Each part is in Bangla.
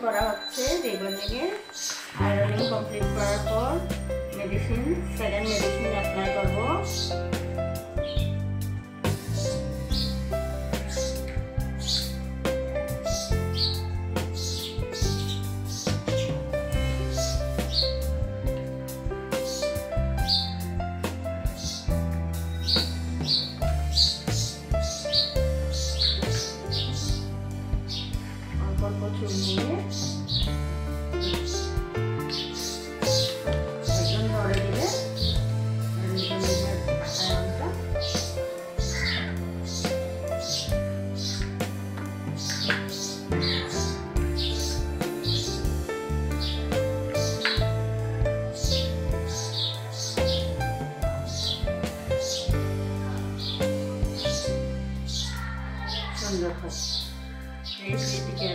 করা হচ্ছে রিবন্ডিং এর। আয়রনিং কমপ্লিট করার পর মেডিসিন, সেকেন্ড মেডিসিন অ্যাপ্লাই করব। চুল নিয়ে একদম ধরে দিলে সুন্দর হয়। এই দিকে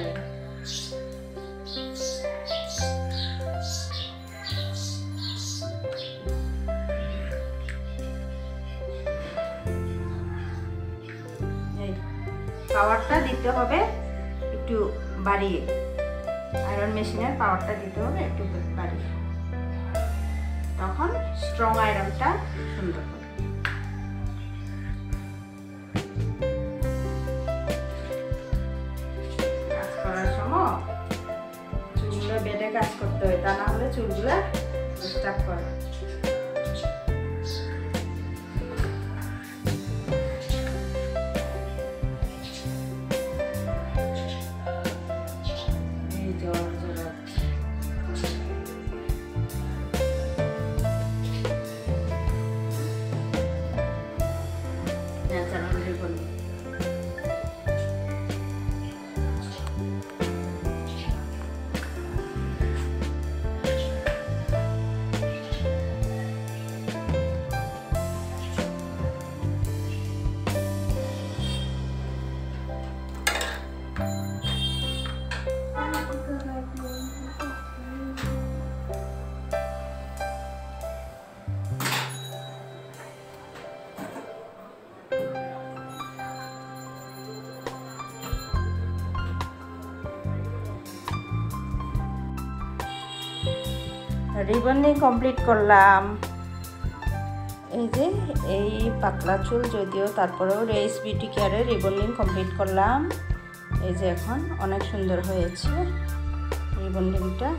পাওয়ারটা দিতে হবে একটু বাড়িয়ে, আয়রন মেশিনের পাওয়ারটা দিতে হবে একটু বাড়িয়ে, তখন স্ট্রং আয়রনটা সুন্দর হবে। কাজ করার সময় চুলগুলো বেঁধে কাজ করতে হয়, তা না হলে চুলগুলো ডিস্টার্ব করে। রিবন্ডিং কমপ্লিট করলাম। এই যে এই পাতলা চুল যদিও, তারপরেও রেস বিউটি কেয়ারে রিবন্ডিং কমপ্লিট করলাম। এই যে এখন অনেক সুন্দর হয়েছে রিবন্ডিংটা,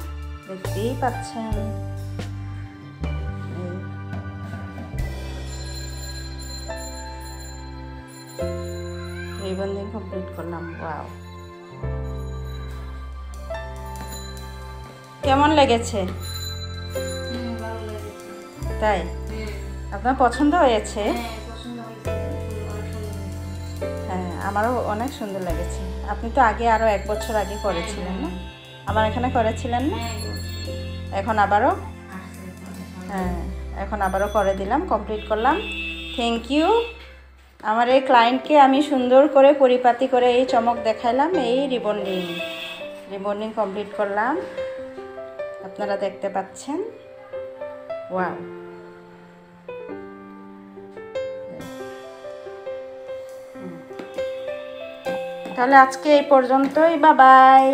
দেখতেই পাচ্ছেন। রিবন্ডিং কমপ্লিট করলাম। ওয়াও, কেমন লেগেছে? তাই আপনার পছন্দ হয়েছে? হ্যাঁ, আমারও অনেক সুন্দর লেগেছে। আপনি তো আগে আরও 1 বছর আগে করেছিলেন না? আমার এখানে করেছিলেন না? এখন আবারও, হ্যাঁ এখন আবারও করে দিলাম, কমপ্লিট করলাম। Thank you. আমার এই ক্লায়েন্টকে আমি সুন্দর করে পরিপাটি করে এই চমক দেখাইলাম। এই রিবন্ডিং কমপ্লিট করলাম, আপনারা দেখতে পাচ্ছেন। ওয়াও, তাহলে আজকে এই পর্যন্তই। Bye bye.